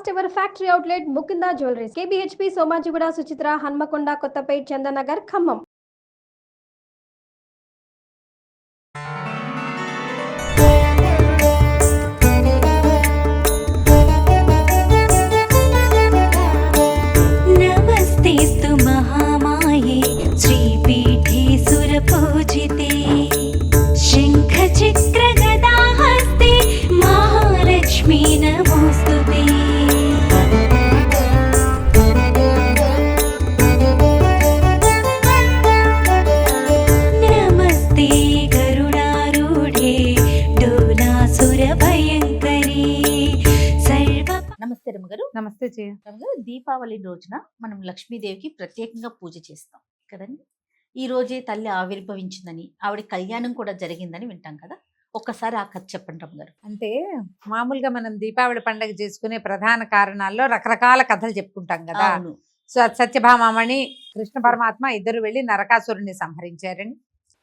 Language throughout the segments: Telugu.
First ever factory outlet Mukunda jewelleries KBHP Somajiguda Suchitra Hanamkonda Kothapet Chandanagar Khammam. नमस्तेस्तु महामाये श्रीपीठे सुरपूजिते शङ्खचक्रगदाहस्ते महालक्ष्मी नमोऽस्तुते. नमस्ते गरुडारूढे डोलासुरभयङ्करी सर्व. నమస్తే రమ్మగారు. నమస్తే జయ. రమ్మగారు, దీపావళి రోజున మనం లక్ష్మీదేవికి ప్రత్యేకంగా పూజ చేస్తాం కదండి. ఈ రోజే తల్లి ఆవిర్భవించిందని, ఆవిడ కళ్యాణం కూడా జరిగిందని వింటాం కదా. ఒక్కసారి ఆ కథ చెప్పండి రమ్మగారు. అంటే మామూలుగా మనం దీపావళి పండుగ చేసుకునే ప్రధాన కారణాల్లో రకరకాల కథలు చెప్పుకుంటాం కదా. అవును. సత్యభామామణి కృష్ణ పరమాత్మ ఇద్దరు వెళ్ళి నరకాసురుని సంహరించారని,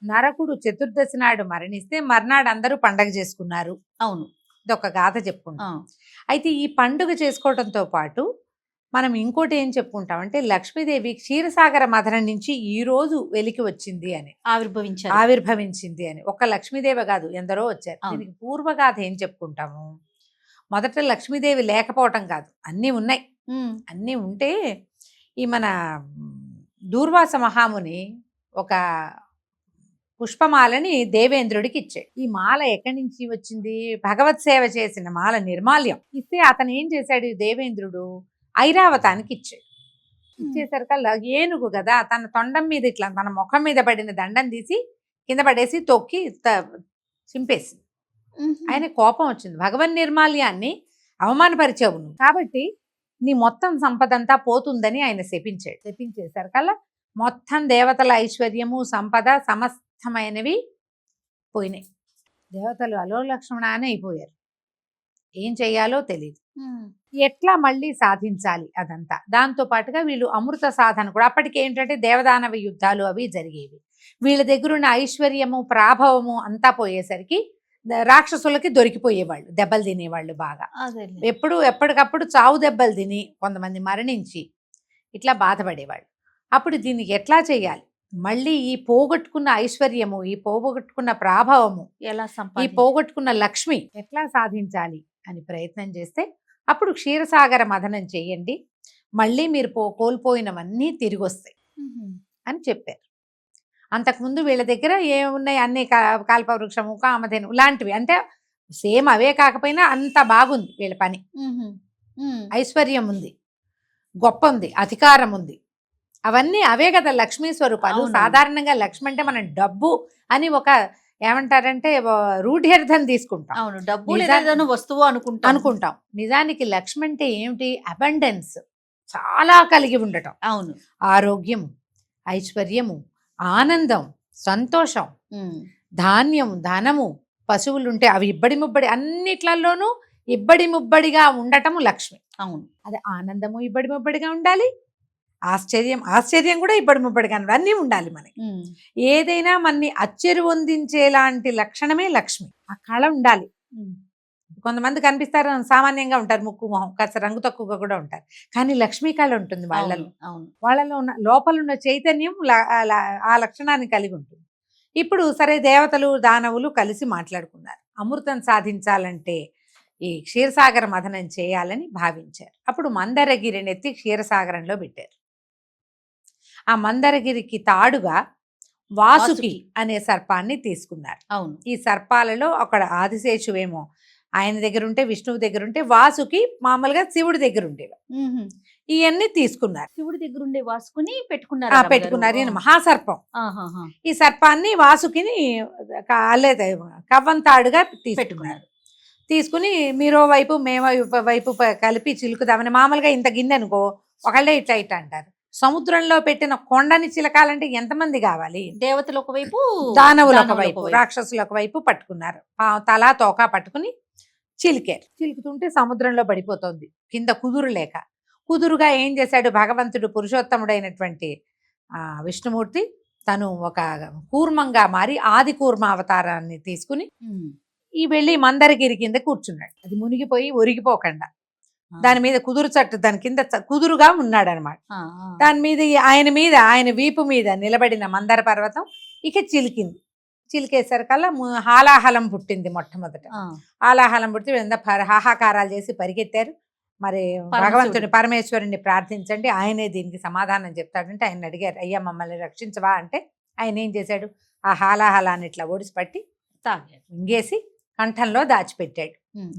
నరకుడు చతుర్దశి నాడు మరణిస్తే మర్నాడు అందరూ పండగ చేసుకున్నారు. అవును, ఇదొక గాథ చెప్పుకుంటాం. అయితే ఈ పండుగ చేసుకోవడంతో పాటు మనం ఇంకోటి ఏం చెప్పుకుంటాం అంటే లక్ష్మీదేవి క్షీరసాగర మథనం నుంచి ఈ రోజు వెలికి వచ్చింది అని, ఆవిర్భవించింది అని. ఒక్క లక్ష్మీదేవి కాదు, ఎందరో వచ్చారు. దీనికి పూర్వగాథ ఏం చెప్పుకుంటాము. మొదట లక్ష్మీదేవి లేకపోవటం కాదు, అన్నీ ఉన్నాయి. అన్నీ ఉంటే ఈ మన దూర్వాస మహాముని ఒక పుష్పమాలని దేవేంద్రుడికి ఇచ్చాడు. ఈ మాల ఎక్కడి నుంచి వచ్చింది? భగవత్ సేవ చేసిన మాల నిర్మాల్యం. ఇస్తే అతను ఏం చేశాడు, దేవేంద్రుడు ఐరావతానికి ఇచ్చాడు. ఇచ్చేసరికల్లా ఏనుగు కదా, తన తొండం మీద ఇట్లా తన ముఖం మీద పడిన దండం తీసి కింద పడేసి తొక్కి చింపేసింది. ఆయన కోపం వచ్చింది, భగవన్ నిర్మాల్యాన్ని అవమానపరిచావు నువ్వు, కాబట్టి నీ మొత్తం సంపద అంతా పోతుందని ఆయన శపించాడు. శపించేసరికల్లా మొత్తం దేవతల ఐశ్వర్యము సంపద సమస్తమైనవి పోయినాయి. దేవతలు అలోలక్ష్మణ అని అయిపోయారు. ఏం చెయ్యాలో తెలియదు, ఎట్లా మళ్ళీ సాధించాలి అదంతా. దాంతో పాటుగా వీళ్ళు అమృత సాధన కూడా, అప్పటికి ఏంటంటే దేవదానవ యుద్ధాలు అవి జరిగేవి. వీళ్ళ దగ్గరున్న ఐశ్వర్యము ప్రాభవము అంతా పోయేసరికి రాక్షసులకి దొరికిపోయేవాళ్ళు, దెబ్బలు తినేవాళ్ళు బాగా. ఎప్పటికప్పుడు చావు దెబ్బలు తిని కొంతమంది మరణించి ఇట్లా బాధపడేవాళ్ళు. అప్పుడు దీనికి ఎట్లా చేయాలి, మళ్ళీ ఈ పోగొట్టుకున్న ఐశ్వర్యము, ఈ పోగొట్టుకున్న ప్రాభవము, ఈ పోగొట్టుకున్న లక్ష్మి ఎట్లా సాధించాలి అని ప్రయత్నం చేస్తే అప్పుడు క్షీరసాగర మథనం చేయండి, మళ్ళీ మీరు కోల్పోయినవన్నీ తిరిగి వస్తాయి అని చెప్పారు. అంతకుముందు వీళ్ళ దగ్గర ఏమున్నాయి, అన్ని కల్పవృక్షము కామధేను లాంటివి, అంటే సేమ్ అవే కాకపోయినా అంత బాగుంది వీళ్ళ పని. ఐశ్వర్యం ఉంది, గొప్ప ఉంది, అధికారం ఉంది, అవన్నీ అవే కదా లక్ష్మీ స్వరూపాలు. సాధారణంగా లక్ష్మి అంటే మనం డబ్బు అని ఒక ఏమంటారంటే రూఢ్యర్థం తీసుకుంటాం, డబ్బు వస్తువు అనుకుంటాం. నిజానికి లక్ష్మి అంటే ఏమిటి, అబండెన్స్, చాలా కలిగి ఉండటం. అవును, ఆరోగ్యము, ఐశ్వర్యము, ఆనందం, సంతోషం, ధాన్యం, ధనము, పశువులుంటే అవి ఇబ్బడి ముబ్బడి, అన్నిట్లలోనూ ఇబ్బడి ముబ్బడిగా ఉండటము లక్ష్మి. అవును, అదే ఆనందము ఇబ్బడి ముబ్బడిగా ఉండాలి, ఆశ్చర్యం కూడా ఇబ్బడి ముబ్బడిగా అన్నీ ఉండాలి మనకి. ఏదైనా మనని అచ్చెరువొందించేలాంటి లక్షణమే లక్ష్మి. ఆ కళ ఉండాలి. కొంతమంది కనిపిస్తారు సామాన్యంగా ఉంటారు, ముక్కు మొహం కాస్త రంగు తక్కువగా కూడా ఉంటారు, కానీ లక్ష్మీ కళ ఉంటుంది వాళ్ళలో. వాళ్ళలో ఉన్న లోపల ఉన్న చైతన్యం ఆ లక్షణాన్ని కలిగి ఉంటుంది. ఇప్పుడు సరే, దేవతలు దానవులు కలిసి మాట్లాడుకున్నారు, అమృతం సాధించాలంటే ఈ క్షీరసాగర మథనం చేయాలని భావించారు. అప్పుడు మందరగిరిని ఎత్తి క్షీరసాగరంలో పెట్టారు. ఆ మందరగిరికి తాడుగా వాసుకి అనే సర్పాన్ని తీసుకున్నారు. అవును, ఈ సర్పాలలో అక్కడ ఆదిశేషువేమో ఆయన దగ్గర ఉంటే, విష్ణువు దగ్గర ఉంటే, వాసుకి మామూలుగా శివుడి దగ్గర ఉండేవి. ఇవన్నీ తీసుకున్నారు. శివుడి దగ్గర ఉండే వాసుకుని పెట్టుకున్నారు. ఈయన మహాసర్పం. ఈ సర్పాన్ని వాసుకిని కవ్వంతాడుగా పెట్టుకున్నారు. తీసుకుని మీరో వైపు మేమో వైపు కలిపి చిలుకుదామని, మామూలుగా ఇంత గిన్నె అనుకో ఒకళ్ళే ఇట్లా ఇట్లా అంటారు. సముద్రంలో పెట్టిన కొండని చిలకాలంటే ఎంతమంది కావాలి? దేవతలు ఒకవైపు, దానవులు ఒకవైపు, రాక్షసులు ఒకవైపు పట్టుకున్నారు. తలా తోక పట్టుకుని చిలికారు. చిలుకుతుంటే సముద్రంలో పడిపోతుంది కింద కుదురుగా ఏం చేశాడు భగవంతుడు, పురుషోత్తముడైనటువంటి విష్ణుమూర్తి, తను ఒక కూర్మంగా మారి ఆది కూర్మ అవతారాన్ని తీసుకుని ఈ వెళ్ళి మందరగిరి కింద కూర్చున్నాడు. అది మునిగిపోయి ఒరిగిపోకుండా దాని మీద కుదురు చట్టు దాని కింద కుదురుగా ఉన్నాడు అనమాట. దాని మీద ఆయన వీపు మీద నిలబడిన మందర పర్వతం ఇక చిలికింది. చిలికేసరికల్లా హాలాహలం పుట్టింది. మొట్టమొదట హాలాహలం పుట్టి హాహాకారాలు చేసి పరిగెత్తారు. మరి భగవంతుని పరమేశ్వరుని ప్రార్థించండి, ఆయనే దీనికి సమాధానం చెప్తాడంటే ఆయన అడిగారు, అయ్యా మమ్మల్ని రక్షించవా అంటే ఆయన ఏం చేశాడు, ఆ హాలాహలాన్ని ఇట్లా ఒడిసి పట్టి ఇంగేసి కంఠంలో దాచిపెట్టాడు.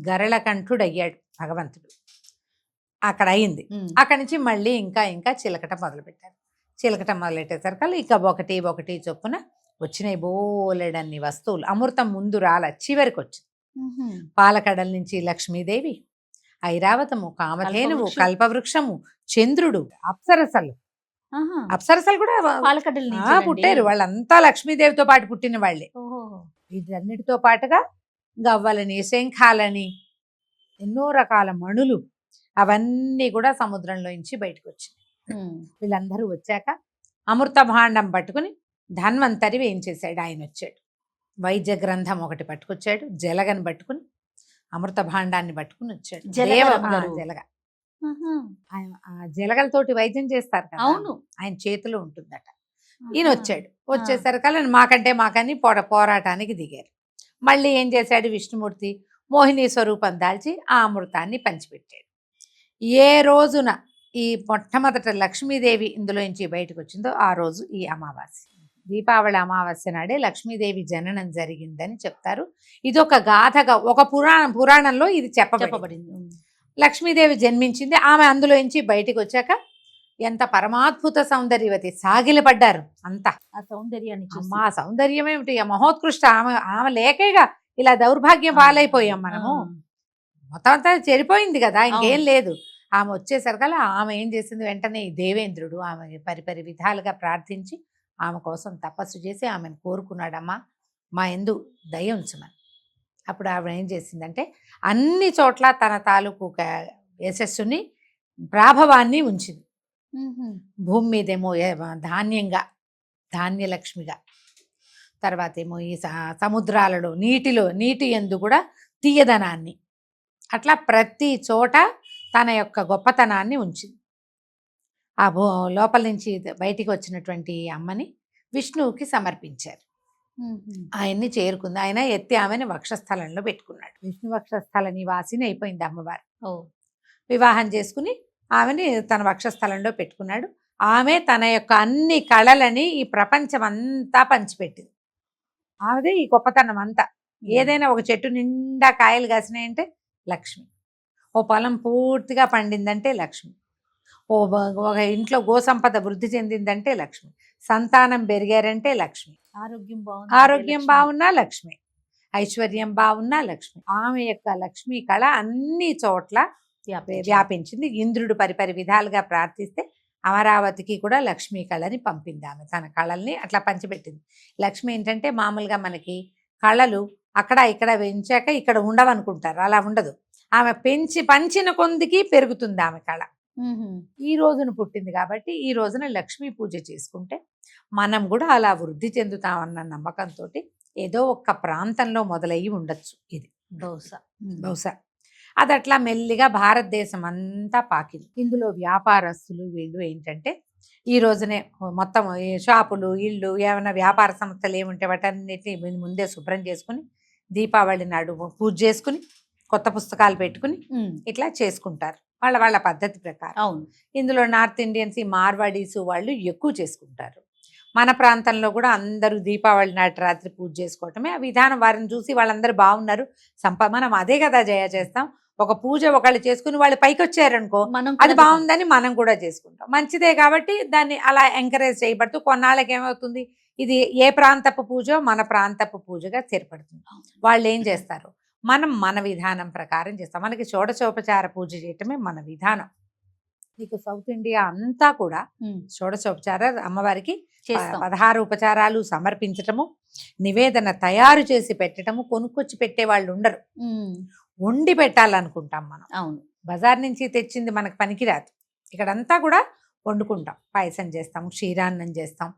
గరళ కంఠుడు అయ్యాడు భగవంతుడు. అక్కడ అయింది. అక్కడి నుంచి మళ్ళీ ఇంకా ఇంకా చిలకట మొదలుపెట్టారు. చిలకట మొదలెట్టేసరికి ఇక ఒకటి ఒకటి చొప్పున వచ్చినాయి బోలెడన్ని వస్తువులు. అమృతం ముందు రాల చివరికి వచ్చింది. పాలకడల నుంచి లక్ష్మీదేవి, ఐరావతము, కామధేనువు, కల్పవృక్షము, చంద్రుడు, అప్సరసలు కూడా పుట్టారు. వాళ్ళంతా లక్ష్మీదేవితో పాటు పుట్టిన వాళ్ళే. వీటన్నిటితో పాటుగా గవ్వలని, శంఖాలని, ఎన్నో రకాల మణులు అవన్నీ కూడా సముద్రంలోంచి బయటకు వచ్చినాయి. వీళ్ళందరూ వచ్చాక అమృత భాండం పట్టుకుని ధన్వంతరి ఏం చేశాడు, ఆయన వచ్చాడు. వైద్య గ్రంథం ఒకటి పట్టుకొచ్చాడు, జలగని పట్టుకుని అమృత భాండాన్ని పట్టుకుని వచ్చాడు. జలగ జలగలతోటి వైద్యం చేస్తారు కదా, అవును, ఆయన చేతిలో ఉంటుందట. ఈయన వచ్చాడు. వచ్చేసరికల్లా మాకని పోరాటానికి దిగారు. మళ్ళీ ఏం చేశాడు విష్ణుమూర్తి, మోహిని స్వరూపం దాల్చి ఆ అమృతాన్ని పంచిపెట్టాడు. ఏ రోజున ఈ మొట్టమొదట లక్ష్మీదేవి ఇందులోంచి బయటకు వచ్చిందో ఆ రోజు ఈ అమావాస్య, దీపావళి అమావాస్య నాడే లక్ష్మీదేవి జననం జరిగిందని చెప్తారు. ఇది ఒక గాథగా ఒక పురాణంలో ఇది చెప్పబడింది. లక్ష్మీదేవి జన్మించింది. ఆమె అందులోంచి బయటకు వచ్చాక ఎంత పరమాద్భుత సౌందర్యవతి, సాగిలపడ్డారు అంతా. ఆ సౌందర్యాన్ని ఆ సౌందర్యం ఏమిటి, మహోత్కృష్ట. ఆమె లేకేగా ఇలా దౌర్భాగ్యం పాలైపోయాం మనము. మొత్తం అంతా చెడిపోయింది కదా, ఇంకేం లేదు. ఆమె వచ్చేసరికల్లా ఆమె ఏం చేసింది, వెంటనే దేవేంద్రుడు ఆమె పరిపరి విధాలుగా ప్రార్థించి ఆమె కోసం తపస్సు చేసి ఆమెను కోరుకున్నాడమ్మా మా యందు దయ ఉంచమని. అప్పుడు ఆవిడ ఏం చేసిందంటే అన్ని చోట్ల తన తాలూకు యశస్సుని ప్రాభవాన్ని ఉంచింది. భూమి మీదేమో ధాన్యంగా, ధాన్యలక్ష్మిగా, తర్వాత ఏమో ఈ సముద్రాలలో నీటి యందు కూడా తీయదనాన్ని, అట్లా ప్రతి చోట తన యొక్క గొప్పతనాన్ని ఉంచింది. ఆ లోపల నుంచి బయటికి వచ్చినటువంటి అమ్మని విష్ణువుకి సమర్పించారు. ఆయన్ని చేరుకుంది. ఆయన ఎత్తి ఆమెను వక్షస్థలంలో పెట్టుకున్నాడు. విష్ణు వక్షస్థల నివాసిని అయిపోయింది అమ్మవారు. వివాహం చేసుకుని ఆమెని తన వక్షస్థలంలో పెట్టుకున్నాడు. ఆమె తన యొక్క అన్ని కళలని ఈ ప్రపంచం అంతా పంచిపెట్టింది. ఆమెదే ఈ గొప్పతనం అంతా. ఏదైనా ఒక చెట్టు నిండా కాయలు కాసినాయంటే లక్ష్మి, ఓ పొలం పూర్తిగా పండిందంటే లక్ష్మి, ఒక ఇంట్లో గోసంపద వృద్ధి చెందిందంటే లక్ష్మి, సంతానం పెరిగారంటే లక్ష్మి, ఆరోగ్యం బాగున్నా లక్ష్మి, ఐశ్వర్యం బాగున్నా లక్ష్మి. ఆమె యొక్క లక్ష్మీ కళ అన్ని చోట్ల వ్యాపించింది. ఇంద్రుడు పరిపరి విధాలుగా ప్రార్థిస్తే అమరావతికి కూడా లక్ష్మీ కళని పంపింది. ఆమె తన కళల్ని అట్లా పంచిపెట్టింది. లక్ష్మి ఏంటంటే మామూలుగా మనకి కళలు అక్కడ ఇక్కడ పెంచాక ఇక్కడ ఉండవనుకుంటారు, అలా ఉండదు. ఆమె పంచిన కొందికి పెరుగుతుంది ఆమె కళ. ఈ రోజున పుట్టింది కాబట్టి ఈ రోజున లక్ష్మీ పూజ చేసుకుంటే మనం కూడా అలా వృద్ధి చెందుతామన్న నమ్మకంతో ఏదో ఒక్క ప్రాంతంలో మొదలయ్యి ఉండొచ్చు. ఇది బహుశా అది అట్లా మెల్లిగా భారతదేశం అంతా పాకింది. ఇందులో వ్యాపారస్తులు వీళ్ళు ఏంటంటే ఈ రోజునే మొత్తం షాపులు, ఇళ్ళు, ఏమైనా వ్యాపార సంస్థలు ఏముంటే వాటన్నిటిని ముందే శుభ్రం చేసుకుని దీపావళి నాడు పూజ చేసుకుని కొత్త పుస్తకాలు పెట్టుకుని ఇట్లా చేసుకుంటారు వాళ్ళ పద్ధతి ప్రకారం. అవును, ఇందులో నార్త్ ఇండియన్స్, ఈ మార్వాడీస్ వాళ్ళు ఎక్కువ చేసుకుంటారు. మన ప్రాంతంలో కూడా అందరూ దీపావళి నాటి రాత్రి పూజ చేసుకోవటమే ఆ విధానం. వారిని చూసి వాళ్ళందరూ బాగున్నారు, మనం అదే కదా చేస్తాం. ఒక పూజ ఒకళ్ళు చేసుకుని వాళ్ళు పైకి వచ్చారనుకో, అది బాగుందని మనం కూడా చేసుకుంటాం. మంచిదే కాబట్టి దాన్ని అలా ఎంకరేజ్ చేయబడుతూ కొన్నాళ్ళకి ఏమవుతుంది, ఇది ఏ ప్రాంతపు పూజో మన ప్రాంతపు పూజగా స్థిరపడుతుంది. వాళ్ళు ఏం చేస్తారు, మనం మన విధానం ప్రకారం చేస్తాం. మనకి షోడశోపచార పూజ చేయటమే మన విధానం. నీకు సౌత్ ఇండియా అంతా కూడా షోడశోపచార అమ్మవారికి 16 ఉపచారాలు సమర్పించటము, నివేదన తయారు చేసి పెట్టటము. కొనుక్కొచ్చి పెట్టే వాళ్ళు ఉండరు, వండి పెట్టాలనుకుంటాం మనం. అవును, బజార్ నుంచి తెచ్చింది మనకు పనికిరాదు. ఇక్కడంతా కూడా వండుకుంటాం. పాయసం చేస్తాం, క్షీరాన్నం చేస్తాం,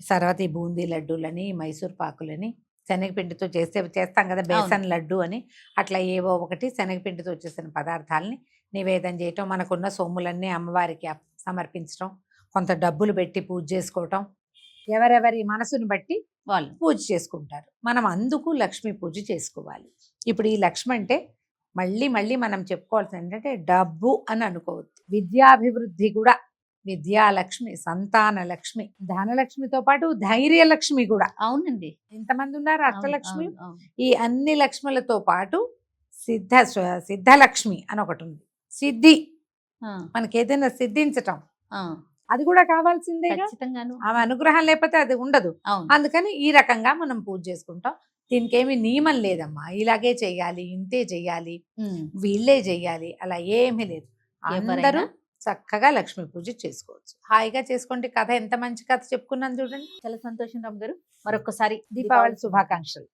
తర్వాత ఈ బూందీ లడ్డూలని, మైసూర్ పాకులని, శనగపిండితో చేస్తాం కదా, బేసన్ లడ్డు అని. అట్లా ఏవో ఒకటి శనగపిండితో చేసిన పదార్థాలని నివేదన చేయటం, మనకున్న సొమ్ములన్నీ అమ్మవారికి సమర్పించటం, కొంత డబ్బులు పెట్టి పూజ చేసుకోవటం, ఎవరెవరి మనసును బట్టి వాళ్ళు పూజ చేసుకుంటారు. మనం అందుకు లక్ష్మీ పూజ చేసుకోవాలి. ఇప్పుడు ఈ లక్ష్మి అంటే మళ్ళీ మళ్ళీ మనం చెప్పుకోవాల్సింది ఏంటంటే డబ్బు అని అనుకోవద్దు. విద్యాభివృద్ధి కూడా, విద్యాలక్ష్మి, సంతాన లక్ష్మి, ధనలక్ష్మితో పాటు ధైర్యలక్ష్మి కూడా. అవునండి. ఎంతమంది ఉన్నారు అష్టలక్ష్మి? అవును, అవును. ఈ అన్ని లక్ష్ములతో పాటు సిద్ధలక్ష్మి అని ఒకటి ఉంది. సిద్ధి, ఆ, మనకి ఏదైనా సిద్ధించటం, ఆ, అది కూడా కావాల్సిందే. ఖచ్చితంగాను. ఆమె అనుగ్రహం లేకపోతే అది ఉండదు. అవును. అందుకని ఈ రకంగా మనం పూజ చేసుకుంటాం. దీనికి ఏమి నియమం లేదమ్మా, ఇలాగే చెయ్యాలి, ఇంతే చెయ్యాలి, ఉమ్. వీళ్ళే చెయ్యాలి, అలా ఏమీ లేదు. అందరూ ఎవరైనా చక్కగా లక్ష్మీ పూజ చేసుకోవచ్చు. హాయిగా చేసుకోండి. కథ ఎంత మంచి కథ చెప్పుకున్నాను చూడండి. చాలా సంతోషం రామ్ గారు. మరొకసారి దీపావళి శుభాకాంక్షలు.